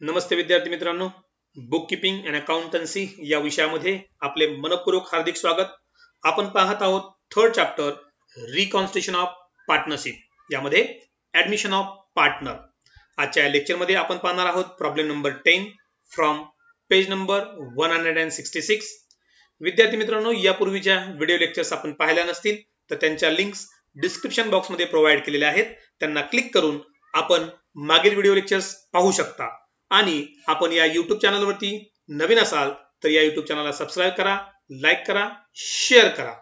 नमस्ते विद्यार्थी मित्रांनो, book keeping and accountancy या विषयामध्ये आपले मनपूर्वक हार्दिक स्वागत. आपण पाहत आहोत third chapter reconstitution of partnership यामध्ये ऍडमिशन ऑफ पार्टनर. आजच्या या लेक्चरमध्ये आपण पाहणार आहोत problem number 10 from page number 166. विद्यार्थी मित्रांनो, यापूर्वीच्या व्हिडिओ लेक्चर्स आपण पाहिल्या नसतील तर त्यांच्या लिंक्स डिस्क्रिप्शन बॉक्समध्ये प्रोव्हाइड केलेल्या आहेत. त्यांना क्लिक करून आपण मागील व्हिडिओ लेक्चर्स पाहू शकता. आणि आपण या YouTube चॅनलवरती नवीन असाल तर या YouTube चॅनलला सबस्क्राइब करा, लाईक करा, शेअर करा.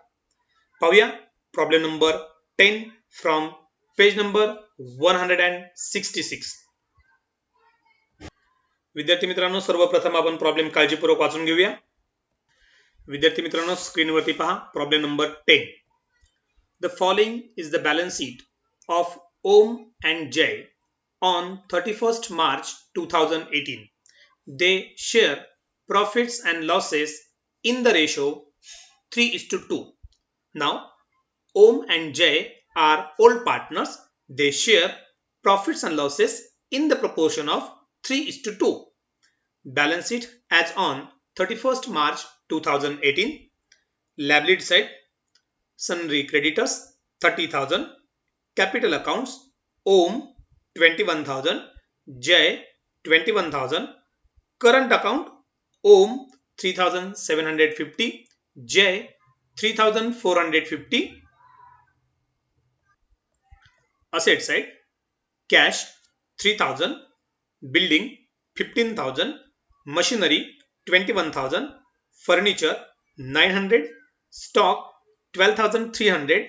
पाहूया problem number 10 from page number 166. विद्यार्थी मित्रांनो, सर्वप्रथम आपण प्रॉब्लेम काळजीपूर्वक वाचून घेऊया. विद्यार्थी मित्रांनो, स्क्रीनवरती पहा problem number 10. The following is the balance sheet of Om and Jay on 31st March 2018. They share profits and losses in the ratio 3:2. Now, Om and Jay are old partners. They share profits and losses in the proportion of 3:2. Balance sheet as on 31st March 2018. Liability side, sundry creditors 30,000. Capital accounts, Om 21,000, Jay 21,000. Current account, Om 3,750, Jay 3,450. Asset side, cash 3,000, building 15,000, machinery 21,000, furniture 900, stock 12,300,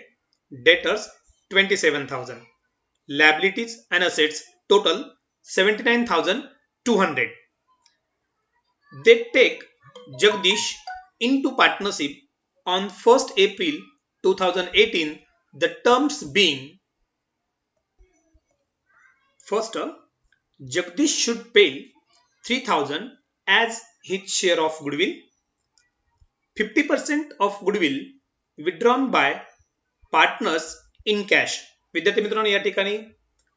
debtors 27,000. Liabilities and assets total 79,200. They take Jagdish into partnership on 1st April 2018. The terms being: first, Jagdish should pay 3,000 as his share of goodwill. 50% of goodwill withdrawn by partners in cash. विद्यार्थी मित्रांनो, या ठिकाणी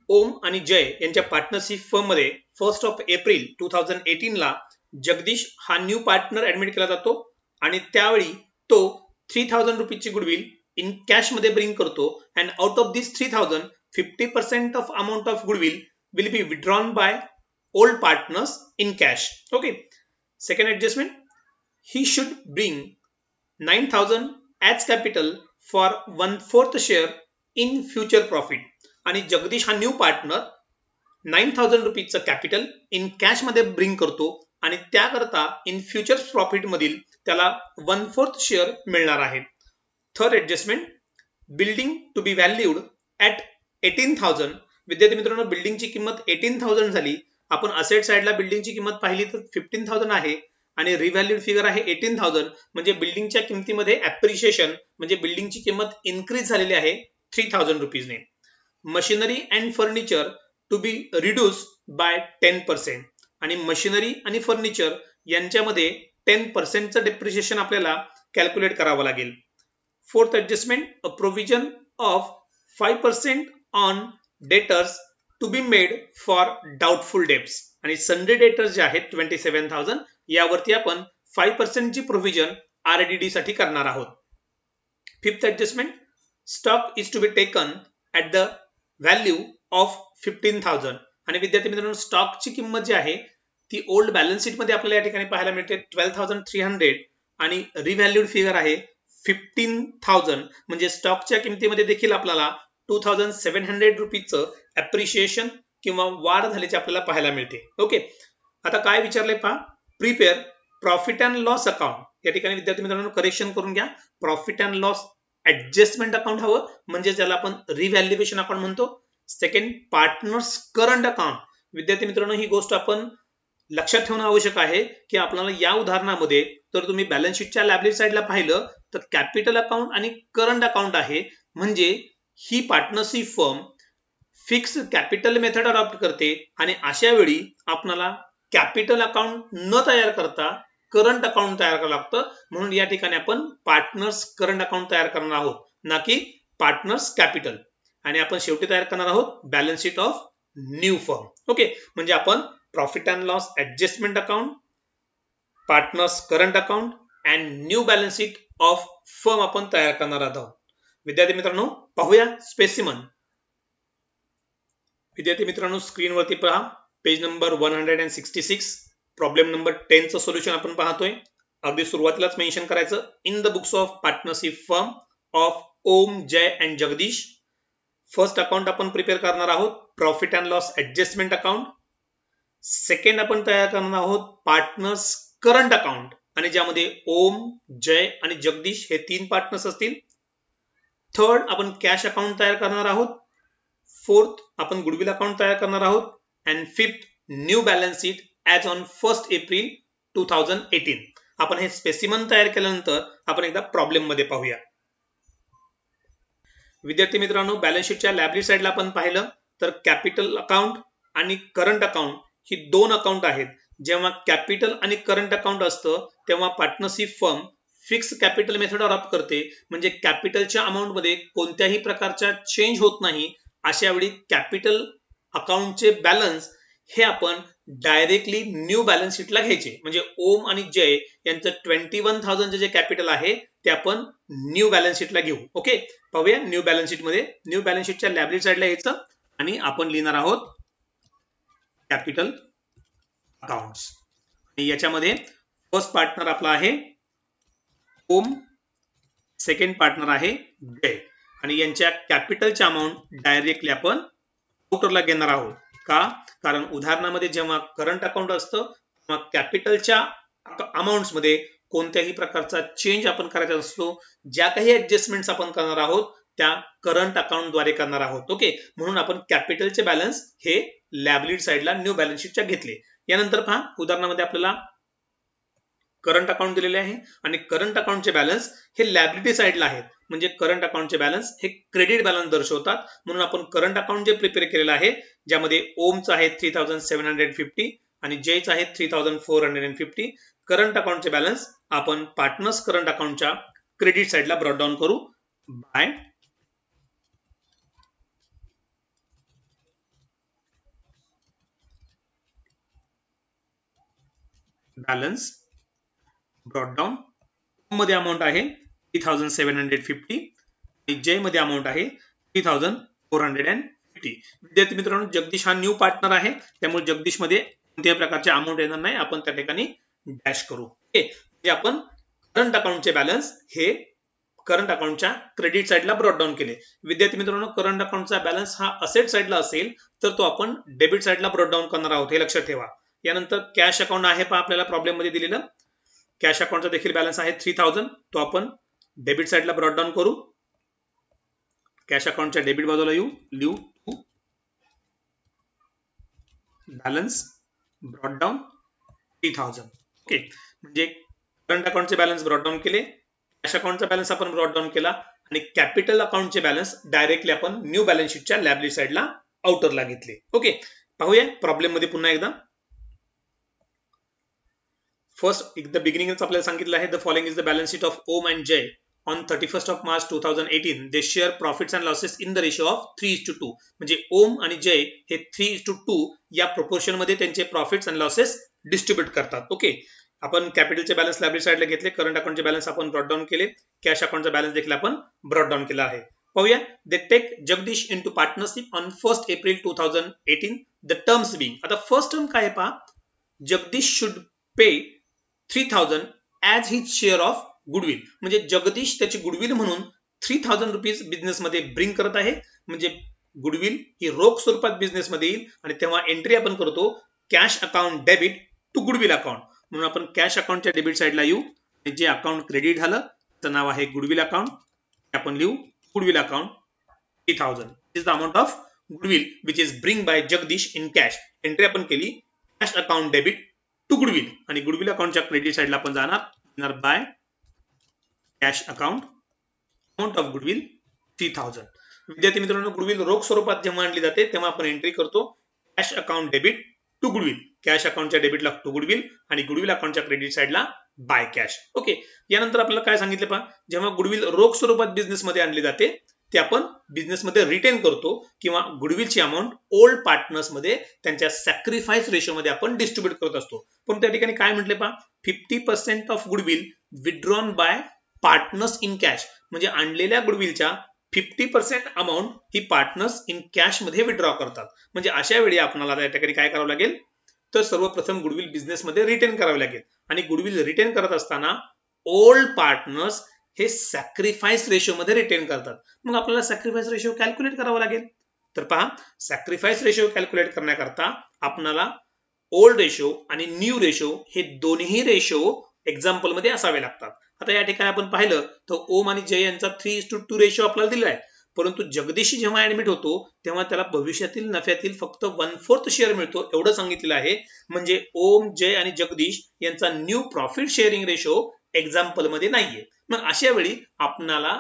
ओम आणि जय यांच्या partnership firm मध्ये 1st of April 2018 ला जगदीश हा new partner admit केला जातो आणि त्यावेळी तो 3,000 रुपीची गुडविल इन कॅश मध्ये ब्रिंग करतो. And out of this 3,000, 50% of amount of goodwill will be withdrawn by old partners in cash. Okay. Second adjustment, he should bring 9,000 as capital for 1/4 share in future profit. आणि जगदीश हा new partner 9,000 रुपीजचं capital in cash मध्ये bring करतो आणि त्याकरता in future profit मधील त्याला 1/4 share मिळणार आहे. Third adjustment, building to be valued at 18,000. विद्यार्थी मित्रांनो, बिल्डिंगची किंमत 18,000 झाली. आपण असेट साइडला बिल्डिंगची किंमत पाहिली तर 15,000 आहे आणि रिव्हॅल्यूड फिगर आहे 18,000. म्हणजे बिल्डिंगच्या किमतीमध्ये ऍप्रिशिएशन म्हणजे बिल्डिंगची किंमत इन्क्रीज झालेली आहे 3,000 रुपीजने. Machinery and furniture to be reduce by 10%. आणि मशिनरी आणि फर्निचर यांच्यामध्ये 10%चं डेप्रिशिएशन आपल्याला कॅल्क्युलेट करावं लागेल. Fourth adjustment, a provision of 5% on debtors to be made for doubtful debts. आणि सन्ड्री डेटर्स जे आहेत 27,000 यावरती आपण 5% ची प्रोव्हिजन RDD साठी करणार आहोत. Fifth adjustment, stock is to be taken at the value of 15,000. आणि विद्यार्थी मित्रांनो, स्टॉकची किंमत जी आहे ती ओल्ड बॅलन्स शीट मध्ये आपल्याला या ठिकाणी पाहायला मिळते 12,300 आणि रिव्हॅल्यूड फिगर आहे 15,000. म्हणजे स्टॉकच्या किमतीमध्ये देखील आपल्याला 2,700 रुपीजचं ऍप्रिशिएशन किंवा वाढ झाल्याचे आपल्याला पाहायला मिळते. ओके. आता काय विचारलंय पहा, prepare profit and loss account. या ठिकाणी विद्यार्थी मित्रांनो करेक्शन करून घ्या. Profit and loss adjustment account हवं, म्हणजे ज्याला आपण रिव्हॅल्युएशन अकाउंट म्हणतो. Second, partners current account. विद्यार्थी मित्रांनो, ही गोष्ट आपण लक्षात ठेवणं आवश्यक आहे की आपल्याला या उदाहरणामध्ये जर तुम्ही बॅलन्स शीटच्या लायबिलिटी साइडला पाहिलं तर कॅपिटल अकाउंट आणि करंट अकाउंट आहे. म्हणजे ही partnership firm fix capital method adopt करते आणि अशा वेळी आपल्याला कॅपिटल अकाउंट न तयार करता करंट अकाउंट तयार करावं लागतं. म्हणून या ठिकाणी आपण पार्टनर्स करंट अकाउंट तयार करणार आहोत, ना की पार्टनर्स कॅपिटल. आणि आपण शेवटी तयार करणार आहोत balance sheet of new firm. Okay. म्हणजे आपण profit and loss adjustment account, partners current account and new balance sheet of firm आपण तयार करणार आहोत. विद्यार्थी मित्रांनो, पाहूया स्पेसिमन. विद्यार्थी मित्रांनो, स्क्रीनवरती पहा पेज नंबर 166, प्रॉब्लेम नंबर 10 चं सोल्युशन आपण पाहतोय. अगदी सुरुवातीलाच मेन्शन करायचं, in the books of partnership firm of Om, Jay and Jagdish. First account आपण प्रिपेअर करणार आहोत profit and loss adjustment account. Second आपण तयार करणार आहोत पार्टनर्स करंट अकाउंट, आणि ज्यामध्ये ओम, जय आणि जगदीश हे 3 पार्टनर्स असतील. थर्ड आपण कॅश अकाउंट तयार करणार आहोत. फोर्थ आपण गुडविल अकाउंट तयार करणार आहोत. And fifth new balance sheet as on 1 April 2018. आपण हे स्पेसिमन तयार केल्यानंतर आपण एकदा प्रॉब्लेम मध्ये पाहूया. विद्यार्थी मित्रांनो, बॅलन्स शीटच्या लायबिलिटी साइडला आपण पाहिलं तर कॅपिटल अकाउंट आणि करंट अकाउंट ही 2 अकाउंट आहेत. जेव्हा कॅपिटल आणि करंट अकाउंट असतं तेव्हा partnership firm fix capital method adopt करते, म्हणजे कॅपिटलच्या अमाउंट मध्ये कोणत्याही प्रकारचा चेंज होत नाही. अशा वेळी कॅपिटल अकाउंटचे बॅलन्स हे आपण डायरेक्टली न्यू बॅलन्स शीटला घ्यायचे. म्हणजे ओम आणि जय यांचं 21,000 जे कॅपिटल आहे ते आपण न्यू बॅलन्स शीटला घेऊ. ओके, पाहूया न्यू बॅलन्स शीट मध्ये. न्यू बॅलन्स शीटच्या लायबिलिटी साइडला यायचं आणि आपण लिहिणार आहोत कॅपिटल अकाउंट्स. याच्यामध्ये फर्स्ट पार्टनर आपला आहे ओम, सेकंड पार्टनर आहे जय, आणि यांच्या कॅपिटलच्या अमाउंट डायरेक्टली आपण आउटरला घेणार आहोत. का? कारण उदाहरणामध्ये जेव्हा करंट अकाउंट असतं तेव्हा कॅपिटलच्या अमाउंट्स मध्ये कोणत्याही प्रकारचा चेंज आपण करायचा असतो. ज्या काही ऍडजस्टमेंट्स आपण करणार आहोत त्या करंट अकाउंट द्वारे करणार आहोत. ओके, म्हणून आपण कॅपिटलचे बॅलन्स हे लायबिलिटी साइडला न्यू बॅलन्स शीटच्या घेतले. यानंतर पहा, उदाहरणामध्ये आपल्याला करंट अकाउंट दिलेले आहे आणि करंट अकाउंटचे बॅलन्स हे लायबिलिटी साइडला आहेत. म्हणजे करंट अकाउंटचे बॅलन्स हे क्रेडिट बॅलन्स दर्शवतात. म्हणून आपण करंट अकाउंट जे प्रिपेअर केलेलं आहे ज्यामध्ये ओमचं आहे 3,750 आणि जयचं आहे 3,450. करंट अकाउंटचे बॅलन्स आपण पार्टनर्स करंट अकाउंटच्या क्रेडिट साइडला ब्रॉट डाऊन करू बाय बॅलन्स ब्रॉट डाऊन. मध्ये अमाउंट आहे 3,750 आणि जय मध्ये अमाउंट आहे 3,450. विद्यार्थी मित्रांनो, जगदीश हा न्यू पार्टनर आहे त्यामुळे जगदीश मध्ये कोणत्याही प्रकारचे अमाउंट येणार नाही. आपण त्या ठिकाणी डॅश करू. ओके, म्हणजे आपण करंट अकाउंटचे बॅलन्स हे करंट अकाउंटच्या क्रेडिट साइडला ब्रॉट डाऊन केले. विद्यार्थी मित्रांनो, करंट अकाउंटचा बॅलन्स हा असेट साइडला असेल तर तो आपण डेबिट साइडला ब्रॉट डाऊन करणार आहोत, हे लक्षात ठेवा. यानंतर कॅश अकाउंट आहे पहा आपल्याला प्रॉब्लेम मध्ये दिलेलं. कॅश अकाउंटचा देखील बॅलन्स आहे 3,000, तो आपण डेबिट साइडला ब्रॉट डाऊन करू. कॅश अकाउंटच्या डेबिट बाजूला लिहू बॅलन्स ब्रॉट डाऊन 3,000. ओके, म्हणजे करंट अकाउंटचे बॅलन्स ब्रॉट डाऊन केले, कॅश अकाउंटचा बॅलन्स आपण ब्रॉट डाऊन केला आणि कॅपिटल अकाउंटचे बॅलन्स डायरेक्टली आपण न्यू बॅलन्स शीटच्या लायबिलिटी साइडला आउटरला घेतले. ओके, पाहूया प्रॉब्लेम मध्ये पुन्हा एकदा. फर्स्ट द बिगिनिंगच आपल्याला सांगितलं आहे the following is the balance sheet of Om and Jay on 31st of March 2018. They share profits and losses in the ratio of 3:2. म्हणजे ओम आणि जय हे 3:2 या प्रोपोर्शन मध्ये त्यांचे प्रॉफिट्स अँड लॉसेस डिस्ट्रीब्यूट करतात. ओके, आपण कॅपिटलचे बॅलन्स लायबिलिटी साइडला घेतले, करंट अकाउंटचे बॅलन्स आपण ब्रॉट डाऊन केले, कॅश अकाउंटचा बॅलन्स देखील आपण ब्रॉट डाऊन केला आहे. पाहूया, they take Jagdish into partnership on 1 April 2018. The terms being, आता फर्स्ट टर्म काय आहे पहा, Jagdish should pay 3,000 as his share of goodwill. म्हणजे जगदीश त्याची गुडविल म्हणून 3,000 रुपीज बिझनेस मध्ये ब्रिंग करत आहे. म्हणजे गुडविल ही रोख स्वरूपात बिझनेस मध्ये येईल आणि तेव्हा एंट्री आपण करतो cash account debit to goodwill account. म्हणून आपण कॅश अकाउंटच्या डेबिट साइडला येऊ आणि जे अकाउंट क्रेडिट झालं त्याचं नाव आहे गुडविल अकाउंट. आपण लिहू goodwill account 3,000 is the amount of goodwill which is bring by Jagdish in cash. Entry आपण केली cash account debit to goodwill आणि गुडविल अकाउंटच्या क्रेडिट साइडला आपण जाणार by cash account amount of goodwill 3,000. विद्यार्थी मित्रांनो, गुडविल रोख स्वरूपात जेव्हा आणली जाते तेव्हा आपण एंट्री करतो cash account debit to goodwill. Cash अकाउंटच्या डेबिटला टू गुडविल आणि गुडविल अकाउंटच्या क्रेडिट साइडला बाय कॅश. ओके, यानंतर आपल्याला काय सांगितलं पहा, जेव्हा गुडविल रोख स्वरूपात बिझनेस मध्ये आणली जाते ते आपण बिझनेसमध्ये रिटेन करतो किंवा गुडविलची अमाऊंट ओल्ड पार्टनर्समध्ये त्यांच्या सॅक्रिफाईस रेशोमध्ये आपण डिस्ट्रीब्यूट करत असतो. पण त्या ठिकाणी काय म्हटले पहा, 50% of goodwill withdrawn bye partners in cash, म्हणजे आणलेल्या गुडविलच्या 50% amount he partners in cash मध्ये विथड्रॉ करतात. म्हणजे अशा वेळी आपल्याला त्या ठिकाणी काय करावं लागेल, तर सर्वप्रथम गुडविल बिझनेसमध्ये रिटेन करावे लागेल. आणि गुडविल रिटेन करत असताना ओल्ड पार्टनर्स हे सॅक्रिफाईस रेशो मध्ये रिटेन करतात. मग आपल्याला सॅक्रिफाईस रेशो कॅल्क्युलेट करावा लागेल. तर पहा, सॅक्रिफाईस रेशो कॅल्क्युलेट करण्याकरता आपल्याला ओल्ड रेशो आणि न्यू रेशो हे दोन्ही रेशो एक्झाम्पल मध्ये असावे लागतात. आता या ठिकाणी आपण पाहिलं तर ओम आणि जय यांचा 3:2 रेशो आपल्याला दिला आहे. परंतु जगदीश जेव्हा ऍडमिट होतो तेव्हा त्याला भविष्यातील नफ्यातील फक्त 1/4 शेअर मिळतो एवढं सांगितलेलं आहे. म्हणजे ओम, जय आणि जगदीश यांचा new profit sharing ratio example मध्ये नाहीये. मग अशा वेळी आपणाला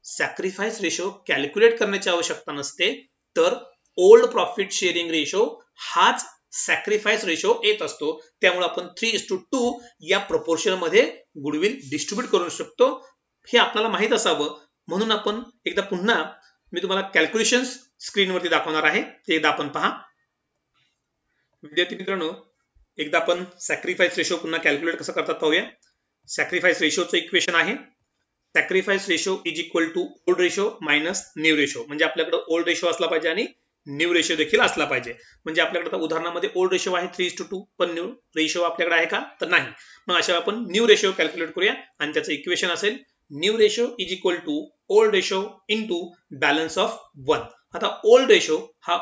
सॅक्रिफाईस रेशो कॅल्क्युलेट करण्याची आवश्यकता नसते, तर ओल्ड प्रॉफिट शेअरिंग रेशो हाच सॅक्रिफाईस रेशो येत असतो. त्यामुळे आपण 3:2 या प्रपोर्शन मध्ये गुडविल डिस्ट्रीब्यूट करू शकतो. हे आपल्याला माहित असावं म्हणून आपण एकदा पुन्हा मी तुम्हाला कॅल्क्युलेशन स्क्रीनवरती दाखवणार आहे, ते एकदा आपण पहा. विद्यार्थी मित्रांनो, एकदा आपण सॅक्रिफाईस रेशो पुन्हा कॅल्क्युलेट कसं करतात पाहूया. सॅक्रिफाईस रेशोचं इक्वेशन आहे sacrifice ratio is equal to old ratio minus new ratio. म्हणजे आपल्याकडे ओल्ड रेशो असला पाहिजे आणि न्यू रेशो देखील असला पाहिजे. म्हणजे आपल्याकडे उदाहरणामध्ये ओल्ड रेशो आहे 3:2, पण न्यू रेशो आपल्याकडे आहे का, तर नाही. मग अशा आपण न्यू रेशो कॅल्क्युलेट करूया आणि त्याचं इक्वेशन असेल new ratio is equal to old ratio into balance of 1. आता ओल्ड रेशो हा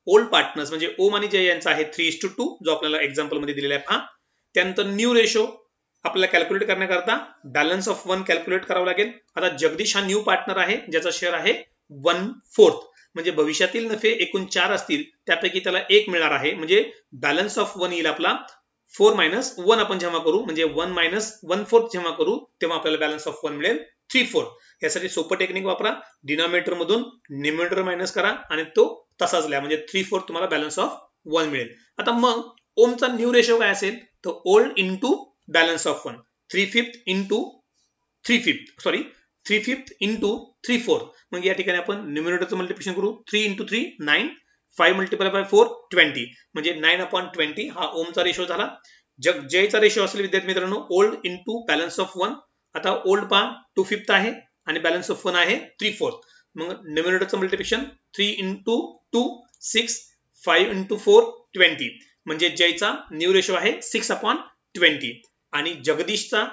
ओल्ड पार्टनर्स म्हणजे ओम आणि जय यांचा आहे 3:2 जो आपल्याला एक्झाम्पल मध्ये दिलेला आहे. पहा, त्यानंतर न्यू रेशो आपल्याला कॅल्क्युलेट करण्याकरता बॅलन्स ऑफ 1 कॅल्क्युलेट करावं लागेल. आता जगदीश हा न्यू पार्टनर आहे ज्याचा शेअर आहे 1/4, म्हणजे भविष्यातील नफे एकूण 4 असतील त्यापैकी त्याला 1 मिळणार आहे. म्हणजे बॅलन्स ऑफ 1 येईल आपला 4 मायनस 1 आपण जेव्हा करू, म्हणजे 1 मायनस 1/4 जेव्हा करू तेव्हा आपल्याला बॅलन्स ऑफ 1 मिळेल 3/4. यासाठी सोपं टेक्निक वापरा, डिनॉमिनेटर मधून न्यूमरेटर मायनस करा आणि तो तसाच लिहा, म्हणजे 3/4 तुम्हाला बॅलन्स ऑफ 1 मिळेल. आता मग ओमचा न्यू रेशो काय असेल, तर old into balance of 1, 3/5 into 3/4. मग या ठिकाणी आपण न्यूमरेटरचं मल्टिप्लिकेशन करू, 3 इंटू 3 9, 5 मल्टिप्लाय बाय 4 20, म्हणजे 9/20 हा ओमचा रेशो झाला. जयचा रेशो असेल विद्यार्थी मित्रांनो ओल्ड इंटू बॅलन्स ऑफ 1. आता ओल्ड पहा 2/5 आहे आणि बॅलन्स ऑफ 1 आहे 3/4. मग न्यूमरेटरचं मल्टिप्लिकेशन 3 इंटू 2 6, 5 इंटू 4 20, म्हणजे जयचा न्यू रेशो आहे 6/20 आणि जगदीशचा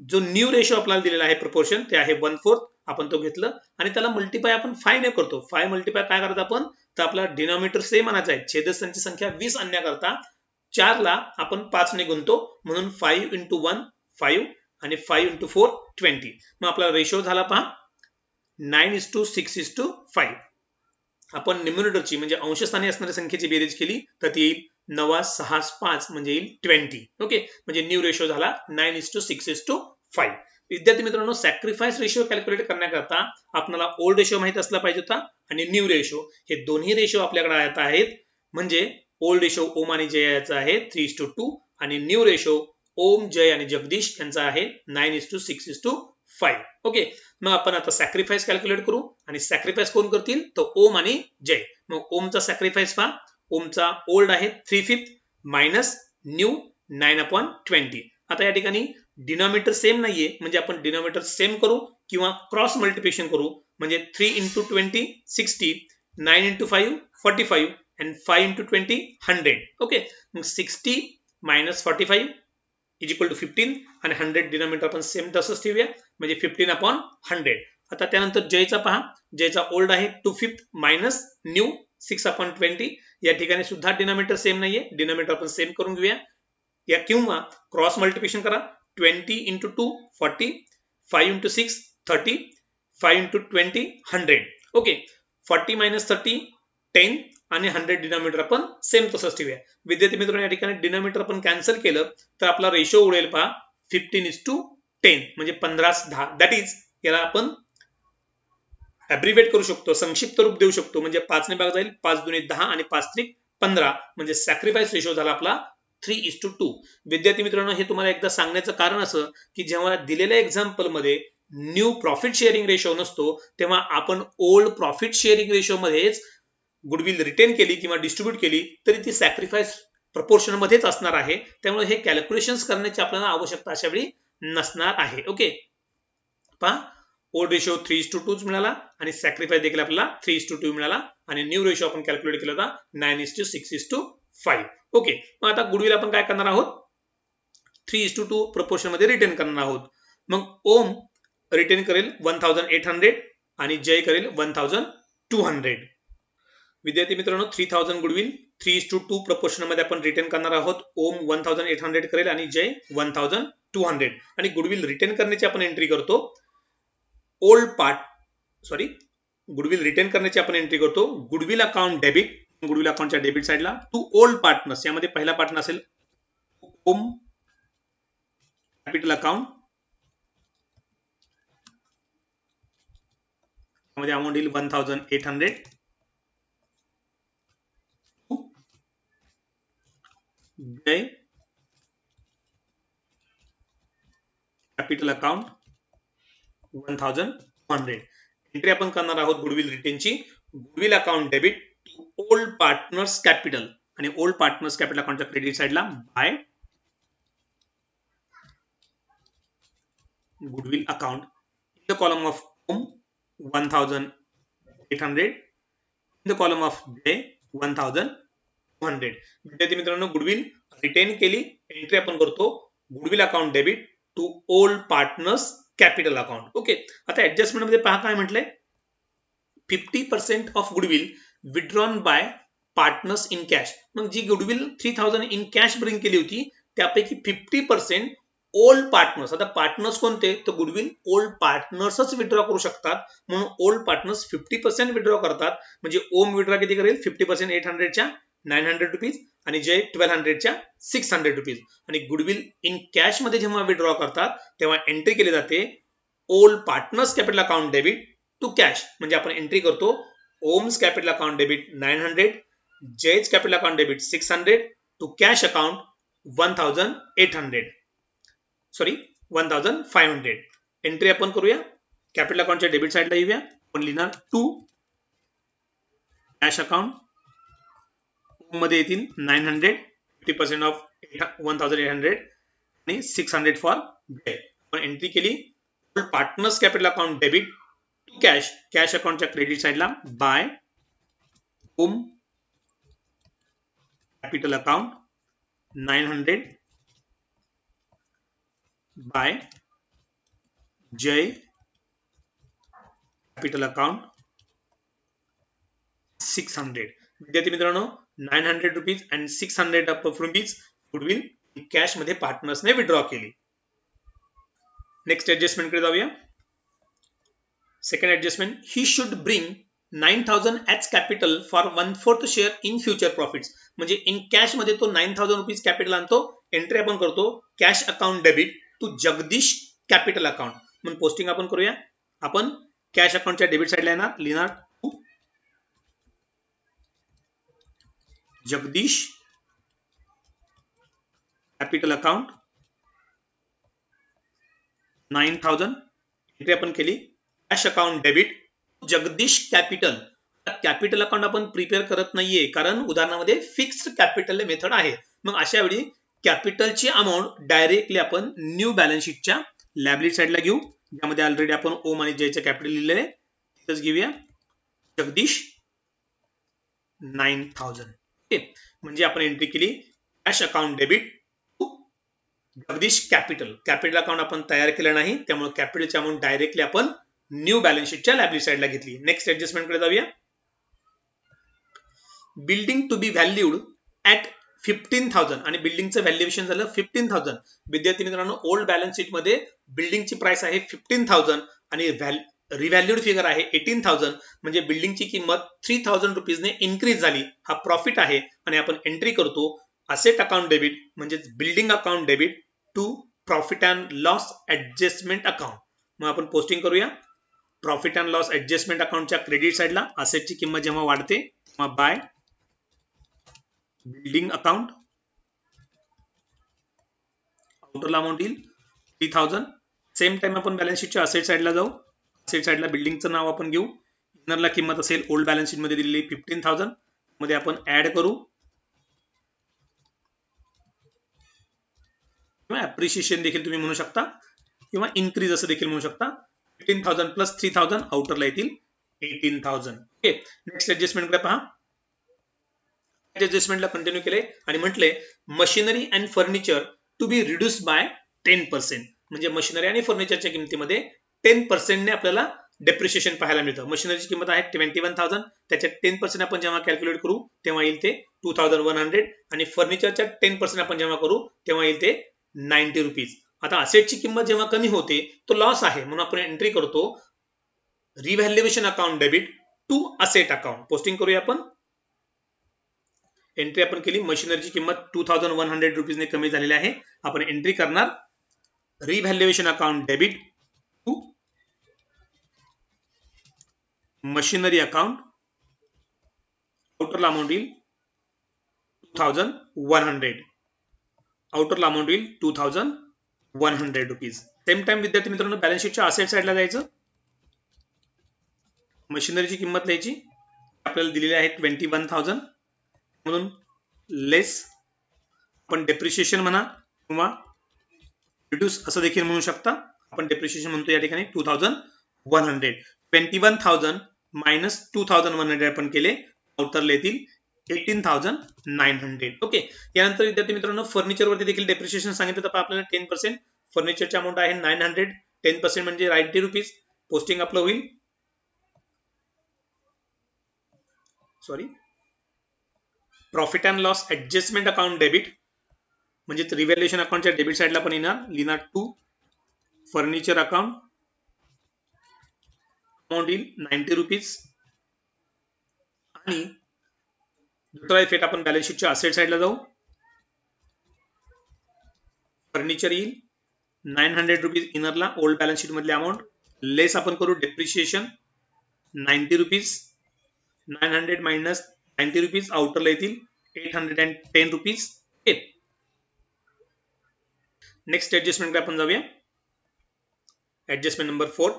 जो न्यू रेशो आपल्याला दिलेला आहे प्रपोर्शन ते आहे 1/4. आपण तो घेतलं आणि त्याला मल्टिप्लाय आपण 5 ने करतो. 5 मल्टिप्लाय काय करतो आपण, तर आपला डिनॉमिनेटर सेम आणायचा आहे. छेदस्थांची संख्या 20 आणण्याकरता 4 ला आपण 5 ने गुणतो, म्हणून 5 इंटू 1 5 आणि 5 इंटू 4 20. मग आपला रेशो झाला पहा 9:6:5. आपण न्यूमरेटरची म्हणजे अंशस्थानी असणाऱ्या संख्येची बेरीज केली तर ती येईल 9/6/5 म्हणजे येईल 20. ओके, म्हणजे न्यू रेशो झाला 9:6:5. विद्यार्थी मित्रांनो, सॅक्रिफाईस रेशो कॅल्क्युलेट करण्याकरता आपल्याला ओल्ड रेशो माहित असला पाहिजे होता आणि न्यू रेशो, हे दोन्ही रेशो आपल्याकडे आहेत. म्हणजे ओल्ड रेशो ओम आणि जय याचा आहे 3:2 आणि न्यू रेशो ओम, जय आणि जगदीश यांचा आहे 9:6:5. ओके, मग आपण आता सॅक्रिफाईस कॅल्क्युलेट करू आणि सॅक्रिफाईस कोण करतील, तर ओम आणि जय. मग ओमचा सॅक्रिफाईस पहा, ओमचा ओल्ड आहे 3/5 मायनस न्यू 9/20. आता या ठिकाणी डिनॉमिनेटर सेम नाहीये, म्हणजे आपण डिनॉमिनेटर सेम करू किंवा क्रॉस मल्टिप्लिकेशन करू. म्हणजे 3 into 20 60, 9 into 5 45 and 5 into 20 100. Okay, मग 60 मायनस 45 इज इक्वल टू 15 आणि 100 डिनॉमिनेटर आपण सेम तसंच ठेवूया, म्हणजे 15/100. आता त्यानंतर जयचा पहा, जयचा ओल्ड आहे 2/5 मायनस न्यू 6/20. या ठिकाणी सुद्धा डिनॉमिनेटर सेम नाहीये, डिनॉमिनेटर आपण सेम करून घेऊया या किंवा क्रॉस मल्टिप्लिकेशन करा. 20 into 2 40, 5 into 6 30, 5 into 20 100. Okay, 40 minus 30 10 आणि 100 डिनॉमिनेटर आपण सेम तसंच ठेवूया. विद्यार्थी मित्रांनो, या ठिकाणी डिनॉमिनेटर आपण कॅन्सल केलं तर आपला रेशो उडेल पहा 15:10, म्हणजे 15:10. दॅट इज याला आपण ऍब्रिव्हिएट करू शकतो, संक्षिप्त रूप देऊ शकतो. म्हणजे 5 ने भाग जाईल, 5 दुणे 10 आणि 5 त्रिक 15. म्हणजे सॅक्रिफाईस रेशो झाला आपला 3:2. विद्यार्थी मित्रांनो, हे तुम्हाला एकदा सांगण्याचं कारण असं की जेव्हा दिलेल्या एक्झाम्पल मध्ये न्यू प्रॉफिट शेअरिंग रेशो नसतो तेव्हा आपण ओल्ड प्रॉफिट शेअरिंग रेशो मध्येच गुडविल रिटेन केली किंवा डिस्ट्रीब्यूट केली तरी ती सॅक्रिफाईस प्रपोर्शन मध्येच असणार आहे. त्यामुळे हे कॅल्क्युलेशन्स करण्याची आपल्याला आवश्यकता अशा वेळी नसणार आहे. ओके, पहा ओल्ड रेशो 3:2 मिळाला आणि सॅक्रिफाईस देखील आपल्याला 3:2 मिळाला आणि न्यू रेशो आपण कॅल्क्युलेट केला होता 9:6:5. ओके, मग आता गुडविल आपण काय करणार आहोत 3:2 प्रपोर्शन मध्ये रिटेन करणार आहोत. मग ओम रिटेन करेल 1800 आणि जय करेल 1200. विद्यार्थी मित्रांनो 3000 गुडविल 3:2 प्रपोर्शन मध्ये आपण रिटेन करणार आहोत. ओम 1800 करेल आणि जय 1200 आणि गुडविल रिटेन करण्याची आपण एंट्री करतो. गुडविल रिटेन करण्याची आपण एंट्री करतो. गुडविल अकाउंट डेबिट, गुडविल अकाउंटच्या डेबिट साइडला टू ओल्ड पार्टनर्स, यामध्ये पहिला पार्टनर असेल ओम कॅपिटल अकाउंट, यामध्ये अमाउंट येईल 1800. जय कॅपिटल अकाउंट 1200. एंट्री आपण करणार आहोत गुडविल रिटेनची. Goodwill account debit to old partners capital आणि ओल्ड पार्टनर्स कॅपिटल अकाउंटच्या क्रेडिट साइडला by goodwill account in the column of Om 1800, in the column of Jay 1200. विद्यार्थी मित्रांनो गुडविल रिटेन केली, एंट्री आपण करतो goodwill account debit to old partners capital account. Okay, आता adjustment मध्ये पहा काय म्हटलंय 50% of goodwill withdrawn by partners in cash. मग जी गुडविल 3000 इन कॅश ब्रिंग केली होती त्यापैकी 50% ओल्ड पार्टनर्स. आता पार्टनर्स कोणते तर गुडविल ओल्ड पार्टनर्सच विड्रॉ करू शकतात म्हणून ओल्ड पार्टनर्स 50% विड्रॉ करतात. म्हणजे ओम विड्रॉ किती करेल 50% 800 च्या 900 रुपीज आणि जय 1200 च्या 600 रुपीज. आणि गुडविल इन कॅश मध्ये जेव्हा विड्रॉ करतात तेव्हा एंट्री केली जाते old partners capital account debit to cash. म्हणजे आपण एंट्री करतो Om's capital account debit 900, Jay's capital account debit 600 to cash account 1500. Entry आपण करूया कॅपिटल अकाउंटच्या डेबिट साइडला येऊया. आपण लिहिणार टू कॅश अकाउंट, मध्ये येतील 900, 50% ऑफ 1800 आणि 600 फॉर जय. आपण एंट्री केली partners capital account debit to cash, cash अकाउंटच्या क्रेडिट साइडला by Om capital account 900 by Jay capital account 600. विद्यार्थी मित्रांनो 900 रुपीज आणि 600 रुपीज गुडविल कॅश मध्ये पार्टनर्सने विड्रॉ केली. नेक्स्ट ऍडजस्टमेंट कडे जाऊया. Second adjustment, he should bring 9000 as capital for 1/4 share in future profits. म्हणजे इन कॅश मध्ये तो 9000 रुपीज कॅपिटल आणतो. एंट्री आपण करतो cash account debit to Jagdish capital account. म्हणून पोस्टिंग आपण करूया. आपण कॅश अकाउंटच्या डेबिट साइडला येणार, लिहिणार to Jagdish capital account 9000. Entry आपण केली cash account debit Jagdish capital. Capital account आपण प्रिपेअर करत नाहीये कारण उदाहरणामध्ये फिक्स्ड कॅपिटल मेथड आहे. मग अशा वेळी कॅपिटलची अमाऊंट डायरेक्टली आपण न्यू बॅलन्स शीटच्या लायबिलिटी साइडला घेऊ, ज्यामध्ये ऑलरेडी आपण ओम आणि जयचे कॅपिटल लिहिलेले तिथेच घेऊया जगदीश 9000. ओके, म्हणजे आपण एंट्री केली cash account debit to Jagdish capital. Capital account आपण तयार केलं नाही त्यामुळे कॅपिटलची अमाऊंट डायरेक्टली आपण न्यू बॅलन्स शीटच्या लायबिलिटी साइडला घेतली. नेक्स्ट ऍडजस्टमेंट कडे जाऊया. Building to be valued at 15,000 आणि बिल्डिंगचं व्हॅल्युएशन झालं 15,000. विद्यार्थी मित्रांनो ओल्ड बॅलन्स शीट मध्ये बिल्डिंगची प्राइस आहे 15,000 आणि रिव्हॅल्यूड फिगर आहे 18,000. म्हणजे बिल्डिंगची किंमत 3000 रुपीजने इन्क्रीज झाली. हा प्रॉफिट आहे आणि आपण एंट्री करतो असेट अकाउंट डेबिट म्हणजे building account debit to profit and loss adjustment account. मग आपण पोस्टिंग करूया प्रॉफिट अँड लॉस ऍडजस्टमेंट अकाउंटच्या क्रेडिट साइडला असेटची किंमत जेव्हा वाढते तेव्हा by building account, total amount येईल 3000, सेम टाइम आपण बॅलन्स शीटच्या असेट साईडला जाऊ. असेट साईडला बिल्डिंगचं नाव आपण घेऊ. इनरला किंमत असेल ओल्ड बॅलन्स शीट मध्ये दिलेली 15,000 मध्ये आपण ऍड करू. किंवा अप्रिशिएशन देखील तुम्ही म्हणू शकता किंवा इन्क्रीज असं देखील म्हणू शकता. 15,000 प्लस 3,000 आउटरला येतील 18,000. ओके, नेक्स्ट ऍडजस्टमेंट कडे पहा. ऍडजस्टमेंटला कंटिन्यू केले आणि म्हटले machinery and furniture to be reduce by 10%. म्हणजे मशिनरी आणि फर्निचरच्या किमतीमध्ये 10% ने आपल्याला डेप्रिशिएशन पाहायला मिळतं. मशिनरीची किंमत आहे 21,000, त्याच्यात 10% आपण जेव्हा कॅल्क्युलेट करू तेव्हा येईल ते 2,100 आणि फर्निचरच्या 10% आपण जेव्हा करू तेव्हा येईल ते 90 रुपीज. आता असेटची किंमत जेव्हा कमी होते तो लॉस आहे म्हणून आपण एंट्री करतो revaluation account debit to asset account. Posting करूया आपण. एंट्री आपण केली. मशिनरीची किंमत 2,100 रुपीजने कमी झालेली आहे. आपण एंट्री करणार revaluation account debit to machinery account. आउटरला अमाउंट येईल 2,100. आउटरला अमाउंट येईल 2,100 रुपीज. सेम टाइम विद्यार्थी मित्रांनो बॅलन्स शीटच्या असेट साईडला जायचं. मशिनरीची किंमत लिहायची. आपल्याला दिलेली आहे 21,000 म्हणून लेस आपण डेप्रिशिएशन म्हणा किंवा रिड्यूस असं देखील म्हणू शकता. आपण डेप्रिशिएशन म्हणतो या ठिकाणी 2,100. 21,000 मायनस 2,100 आपण केले. आउटरला येतील 18,900. ओके, यानंतर विद्यार्थी मित्रांनो फर्निचरवरती देखील डेप्रिशिएशन सांगितलं तर आपल्याला 10%. फर्निचरची अमाउंट आहे 900. 10% म्हणजे 90 रुपीज. पोस्टिंग आपलं होईल profit and loss adjustment account debit म्हणजे रिव्हॅल्युएशन अकाउंटच्या डेबिट साईडला पण लिहिणार टू फर्निचर अकाउंट. अमाउंट येईल 90 रुपीज. आणि दुसरा इफेक्ट आपण बॅलन्स शीटच्या असेट साईडला जाऊ. फर्निचर येईल 900 रुपीज इनरला ओल्ड बॅलन्स शीट मधली अमाउंट. लेस आपण करू डेप्रिशिएशन 90 रुपीज. 900 मायनस 90 रुपीज आउटरला येतील 810 रुपीज. नेक्स्ट ऍडजस्टमेंट आपण जाऊया. Adjustment number 4.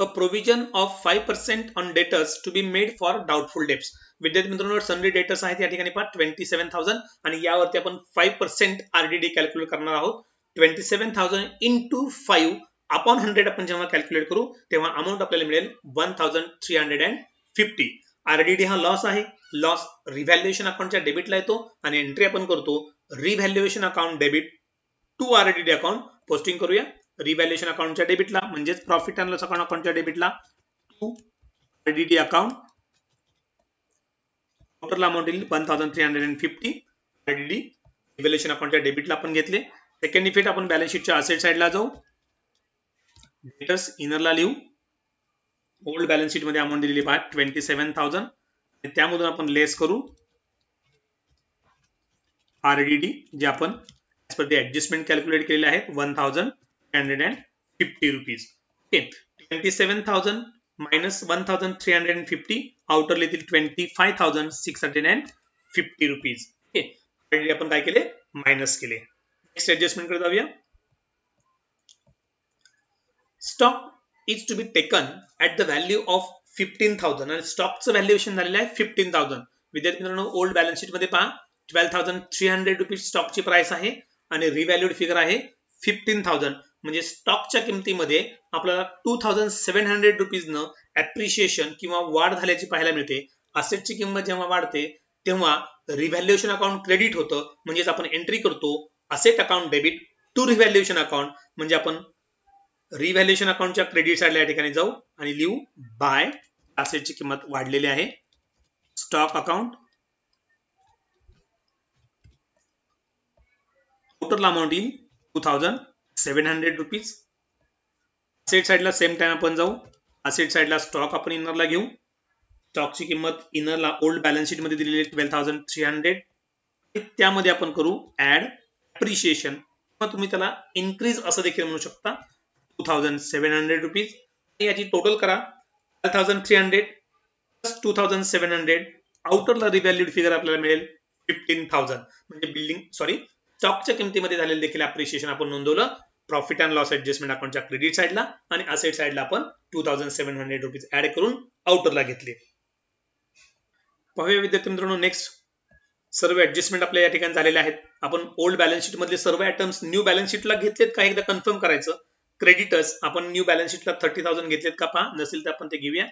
A provision of 5% on debtors to be made for doubtful debts. विद्यार्थी मित्रांनो सनरी डेटर्स आहेत या ठिकाणी पहा 27,000 आणि यावरती आपण 5% आरडीडी कॅल्क्युलेट करणार आहोत. 27,000 into 5 अपॉन 100 आपण जेव्हा कॅल्क्युलेट करू तेव्हा अमाउंट आपल्याला मिळेल 1,350. आरडीडी हा लॉस आहे. लॉस रिव्हॅल्युएशन अकाउंटच्या डेबिटला येतो आणि एंट्री आपण करतो revaluation account debit to RDD account. Posting करूया रिव्हॅल्युएशन अकाउंटच्या डेबिटला म्हणजेच प्रॉफिट अँड लॉस अकाउंटच्या डेबिटला टू आरडीडी अकाउंट. आउटरला अमाउंट येईल 1,350. आरडीडी रिव्हॅल्युएशन अकाउंटच्या डेबिटला आपण घेतले. सेकंड इफेक्ट आपण बॅलन्स शीटच्या असेट साईडला जाऊ. डेटर्स इनरला लिहू. ओल्ड बॅलन्स शीट मध्ये अमाउंट दिलेली पहा 27,000 आणि त्यामधून आपण लेस करू आरडीडी जे आपण as per the adjustment calculate केलेले आहेत 1,350 रुपीज. ओके, 27,000 मायनस 1,350 आउटरला येतील 25,650 रुपीज. ओके, आरडीडी आपण काय केले मायनस केले. नेक्स्ट ऍडजस्टमेंट कडे जाऊया. Stock is to be taken at the value of 15,000 आणि स्टॉकचं व्हॅल्युएशन झालेलं आहे 15,000. विद्यार्थी मित्रांनो ओल्ड बॅलन्स शीट मध्ये पहा 12,300 रुपीज स्टॉकची प्राइस आहे आणि रिव्हॅल्यूड फिगर आहे 15,000. म्हणजे स्टॉकच्या किमतीमध्ये आपल्याला 2,700 रुपीजनं ऍप्रिशिएशन किंवा वाढ झाल्याची पाहायला मिळते. असेटची किंमत जेव्हा वाढते तेव्हा रिव्हॅल्युएशन अकाउंट क्रेडिट होतं. म्हणजेच आपण एंट्री करतो asset account debit to revaluation account. म्हणजे आपण रिव्हॅल्युएशन अकाउंटच्या क्रेडिट साईडला या ठिकाणी जाऊ आणि लिहू बाय असेटची किंमत वाढलेली आहे स्टॉक अकाउंट. आउटरला अमाउंट येईल 2,700 रुपीज. असेट साईडला सेम टाइम आपण जाऊ. असेट साईडला स्टॉक आपण इनरला घेऊ. स्टॉकची किंमत इनरला ओल्ड बॅलन्स शीट मध्ये दिलेली 12,300. त्यामध्ये आपण करू ऍड अप्रिशिएशन किंवा तुम्ही त्याला इन्क्रीज असं देखील म्हणू शकता 2,700 रुपीज. याची टोटल करा 12,300 प्लस 2,700. आउटरला रिव्हॅल्यूड फिगर आपल्याला मिळेल 15,000. म्हणजे स्टॉकच्या किमतीमध्ये झालेलं देखील अप्रिशिएशन आपण नोंदवलं प्रॉफिट अँड लॉस ऍडजस्टमेंट अकाउंटच्या क्रेडिट साईडला आणि असेट साईडला आपण 2700 रुपीज ऍड करून आउटरला घेतले. पाहूया विद्यार्थी मित्रांनो नेक्स्ट सर्व ऍडजस्टमेंट आपल्या या ठिकाणी झालेले आहेत. आपण ओल्ड बॅलन्स शीट मधले सर्व आयटम्स न्यू बॅलन्स शीटला घेतलेत का एकदा कन्फर्म करायचं. क्रेडिटर्स आपण न्यू बॅलन्स शीटला 30,000 घेतलेत का पहा, नसेल तर आपण ते घेऊया.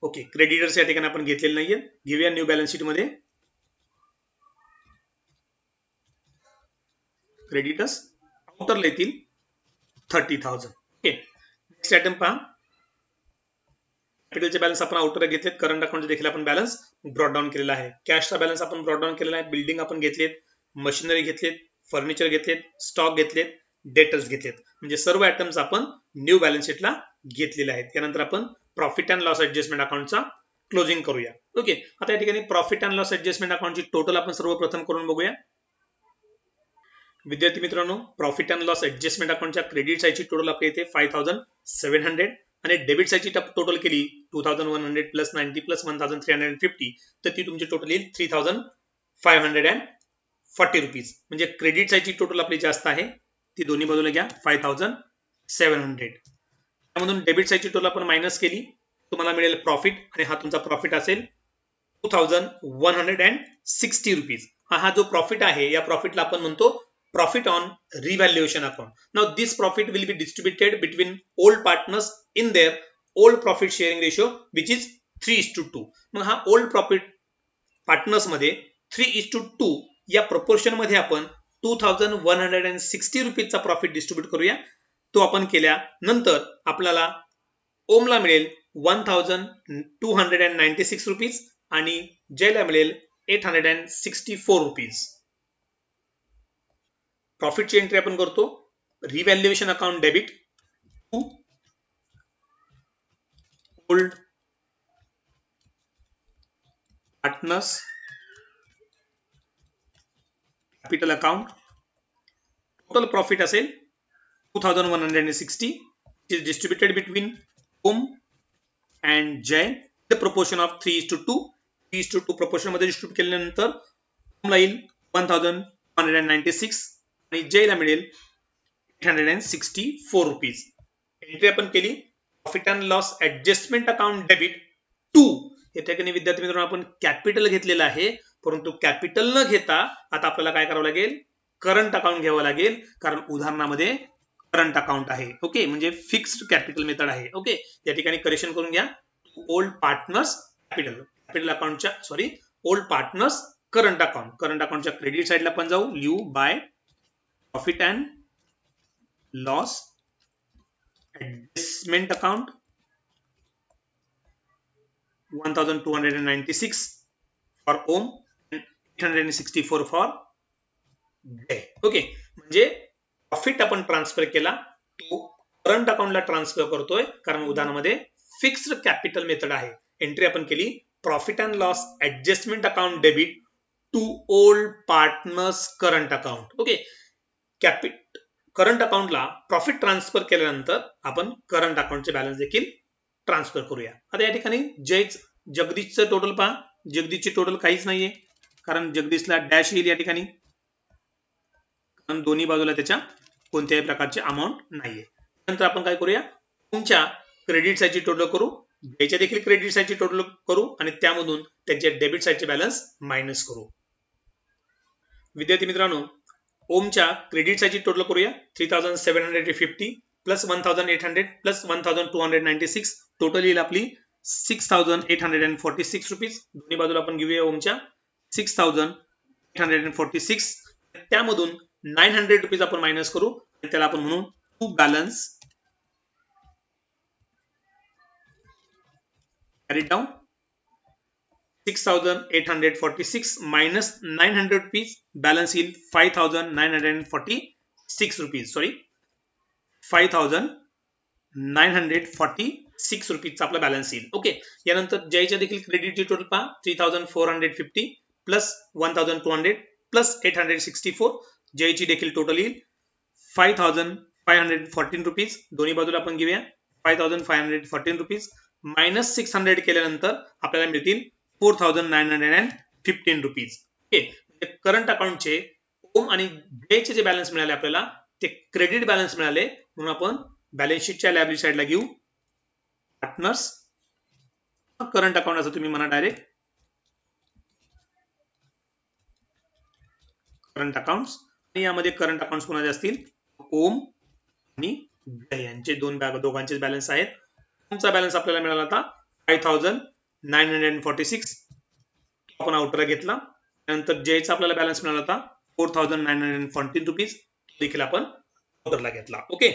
ओके, क्रेडिटर्स या ठिकाणी आपण घेतलेले नाहीये, घेऊया न्यू बॅलन्स शीट मध्ये. क्रेडिटर्स आउटरला येतील 30,000. ओके, नेक्स्ट आयटम पहा, कॅपिटलचे बॅलन्स आपण आउटर घेतलेत, करंट अकाउंट देखील आपण बॅलन्स ब्रॉड डाऊन केलेला आहे. कॅशचा बॅलन्स आपण ब्रॉड डाऊन केलेला आहे. बिल्डिंग आपण घेतलेत, मशिनरी घेतलेत, फर्निचर घेतलेत, स्टॉक घेतलेत, डेटर्स घेतलेत. म्हणजे सर्व आयटम्स आपण न्यू बॅलन्स शीटला घेतलेले आहेत. त्यानंतर आपण प्रॉफिट अँड लॉस ऍडजस्टमेंट अकाउंटचा क्लोजिंग करूया. ओके, आता या ठिकाणी प्रॉफिट अँड लॉस ऍडजस्टमेंट अकाउंटची टोटल आपण सर्वप्रथम करून बघूया. विद्यार्थी मित्रांनो, प्रॉफिट अँड लॉस ऍडजस्टमेंट अकाउंटच्या क्रेडिट साईडची टोटल आपल्या इथे 5700 आणि डेबिट साईडची टोटल केली 2100 प्लस 90 प्लस 1350, तर ती तुमची टोटल येईल 3540 रुपीज. म्हणजे क्रेडिट साईडची टोटल आपली जास्त आहे, ती दोन्ही बाजूला घ्या 5700. त्यामधून डेबिट साईडची टोटल आपण मायनस केली, तुम्हाला मिळेल प्रॉफिट आणि हा तुमचा प्रॉफिट असेल 2160 रुपीज. हा जो प्रॉफिट आहे या प्रॉफिटला आपण म्हणतो profit on revaluation account. Now this profit will be distributed between old partners in their old profit sharing ratio which is 3:2. मग हा old profit partners मध्ये 3:2 या proportion मध्ये आपण 2160 रुपीजचा प्रॉफिट डिस्ट्रीब्यूट करूया. तो आपण केल्यानंतर आपल्याला ओमला मिळेल 1296 रुपीज आणि जयला मिळेल 864 रुपीज. प्रॉफिटची एंट्री आपण करतो, revaluation account debit to old partners capital account. Total profit असेल 2160 is distributed between Om and Jay the proportion of 3:2. 3:2 proportion मध्ये डिस्ट्रीब्यूट केल्यानंतर ओमला येईल 1196 आणि जयला मिळेल 864 रुपीज. एंट्री आपण केली profit and loss adjustment account debit to. या ठिकाणी विद्यार्थी मित्रांनो आपण कॅपिटल घेतलेलं आहे, परंतु कॅपिटल न घेता आता आपल्याला काय करावं लागेल, करंट अकाउंट घ्यावं लागेल, कारण उदाहरणामध्ये करंट अकाउंट आहे. ओके, म्हणजे फिक्स्ड कॅपिटल मेथड आहे. ओके, या ठिकाणी करेक्शन करून घ्या. ओल्ड पार्टनर्स कॅपिटल अकाउंटच्या old partners current account. Current अकाउंटच्या क्रेडिट साईडला आपण जाऊ, लिहू by profit and loss adjustment account 1296 for Om and 864 for Jay. Okay, म्हणजे प्रॉफिट आपण ट्रान्सफर केला तो करंट अकाउंटला ट्रान्सफर करतोय, कारण उदाहरणामध्ये फिक्स्ड कॅपिटल मेथड आहे. एंट्री आपण केली profit and loss adjustment account debit to old partners current account. Okay, current अकाउंटला प्रॉफिट ट्रान्सफर केल्यानंतर आपण करंट अकाउंटचे बॅलन्स देखील ट्रान्सफर करूया. आता या ठिकाणी जगदीशचं टोटल पहा, जगदीशची टोटल काहीच नाहीये, कारण जगदीशला डॅश येईल या ठिकाणी, कारण दोन्ही बाजूला त्याच्या कोणत्याही प्रकारचे अमाऊंट नाहीये. नंतर आपण काय करूया, तुमच्या क्रेडिट साईडची टोटल करू, जयच्या देखील क्रेडिट साईडची टोटल करू आणि त्यामधून त्यांच्या डेबिट साईडचे बॅलन्स मायनस करू. विद्यार्थी मित्रांनो, ओमच्या क्रेडिट साईडची टोटल करूया 3750 प्लस 1800 प्लस 1296, टोटल येईल आपली 6846 रुपीज. दोन्ही बाजूला आपण घेऊया ओमच्या 6846, त्यामधून 900 रुपीज आपण मायनस करू आणि त्याला आपण म्हणू to balance carry down. 6846 minus 900 rupees balance येईल 5946 rupees. 5946 रुपीजचा आपला बॅलन्स येईल. ओके, यानंतर जयच्या देखील क्रेडिटची टोटल पहा 3450 प्लस 1200 प्लस 864. जयची देखील टोटल येईल 5514 रुपीज. दोन्ही बाजूला आपण घेऊया 5514 रुपीज मायनस 600 केल्यानंतर आपल्याला मिळतील 4915 रुपीज. ओके, करंट अकाउंटचे ओम आणि जयचे जे बॅलन्स मिळाले आपल्याला ते क्रेडिट बॅलन्स मिळाले म्हणून आपण बॅलन्स शीटच्या लायबिलिटी साईडला घेऊ पार्टनर्स करंट अकाउंट असं तुम्ही म्हणा डायरेक्ट करंट अकाउंट्स आणि यामध्ये करंट अकाउंट्स कोणाचे असतील ओम आणि जय यांचे दोघांचे बॅलन्स आहेत. ओमचा बॅलन्स आपल्याला मिळाला होता 5946 आपण आउटरला घेतला. त्यानंतर जयचा आपल्याला बॅलन्स मिळाला होता 4914 रुपीज देखील आपण आउटरला घेतला. ओके,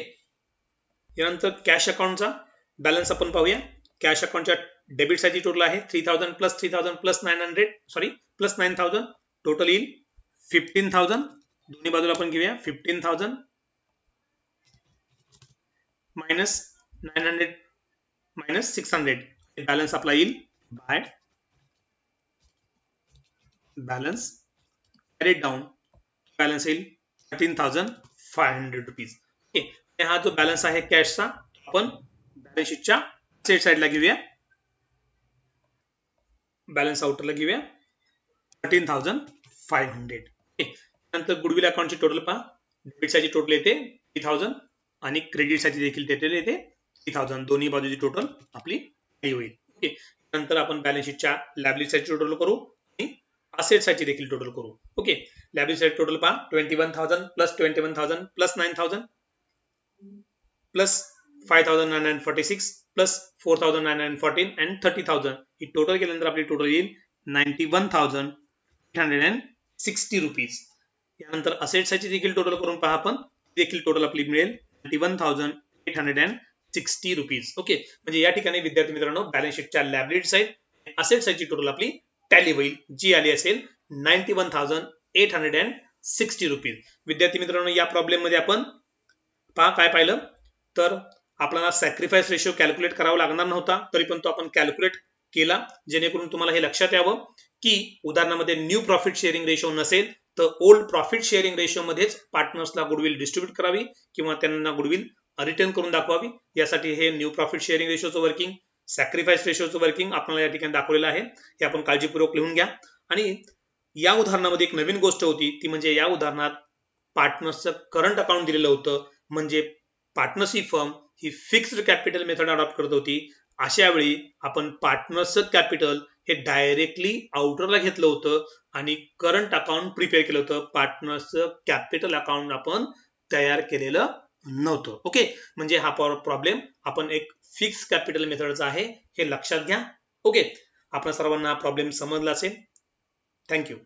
यानंतर कॅश अकाउंटचा बॅलन्स आपण पाहूया. कॅश अकाउंटच्या डेबिट साईडची टोटल आहे 3000 plus 3000 plus 900 sorry plus 9000 total येईल 15000. दोन्ही बाजूला आपण घेऊया 15000 मायनस 900 मायनस 600 बॅलन्स आपला येईल by balance carried down balance येईल 13500 रुपीज. ओके, हा जो बॅलन्स आहे कॅशचा आपण बॅलन्स शीटच्या सेट साईडला घेऊया. बॅलन्स आउटरला घेऊया 13500. नंतर गुडविल अकाउंटची टोटल पहा. डेबिट साईडची टोटल येते 3000 आणि क्रेडिट साईडची देखील टोटल येते 3000. दोन्ही बाजूची टोटल आपली होईल. ओके, नंतर आपण बॅलन्स शीटच्या लायबिलिटी साईडची टोटल करू आणि असेट साईडची देखील टोटल करू. ओके, लायबिलिटी साईड टोटल पहा 21000 plus 21000 plus 9000 plus 5946 plus 4914 and 30000 he total केल्यानंतर आपली टोटल येईल 91860 रुपीज. यानंतर असेट साईडची देखील टोटल करून पहा आपण देखील टोटल आपली मिळेल 91860 रुपीज. ओके, म्हणजे या ठिकाणी विद्यार्थी मित्रांनो बॅलन्स शीटच्या लायबिलिटी साईड असेट साईडची टोटल आपली टॅली होईल जी आली असेल 91860 रुपीज. विद्यार्थी मित्रांनो या प्रॉब्लेम मध्ये आपण पहा काय पाहिलं तर आपल्याला सॅक्रिफाईस रेशो कॅल्क्युलेट करावा लागणार नव्हता, तरी पण तो आपण कॅल्क्युलेट केला जेणेकरून तुम्हाला हे लक्षात यावं की उदाहरणामध्ये न्यू प्रॉफिट शेअरिंग रेशो नसेल तर ओल्ड प्रॉफिट शेअरिंग रेशो मध्येच पार्टनर्सला गुडविल डिस्ट्रीब्यूट करावी किंवा त्यांना गुडविल रिटर्न करून दाखवावी. यासाठी हे न्यू प्रॉफिट शेअरिंग रेशोचं वर्किंग सॅक्रिफाईस रेशोचं वर्किंग आपल्याला या ठिकाणी दाखवलेलं आहे. हे आपण काळजीपूर्वक लिहून घ्या. आणि या उदाहरणामध्ये एक नवीन गोष्ट होती ती म्हणजे या उदाहरणात पार्टनर्सचं करंट अकाउंट दिलेलं होतं. म्हणजे पार्टनरशिप फर्म ही फिक्स्ड कॅपिटल मेथड अडॉप्ट करत होती. अशा वेळी आपण पार्टनर्सचं कॅपिटल हे डायरेक्टली आउटरला घेतलं होतं आणि करंट अकाउंट प्रिपेअर केलं होतं. पार्टनर्सचं कॅपिटल अकाउंट आपण तयार केलेलं नव्हतं. ओके, म्हणजे हा प्रॉब्लेम आपण एक फिक्स कॅपिटल मेथडचा आहे हे लक्षात घ्या. ओके, आपल्या सर्वांना प्रॉब्लेम समजला असेल. थँक्यू.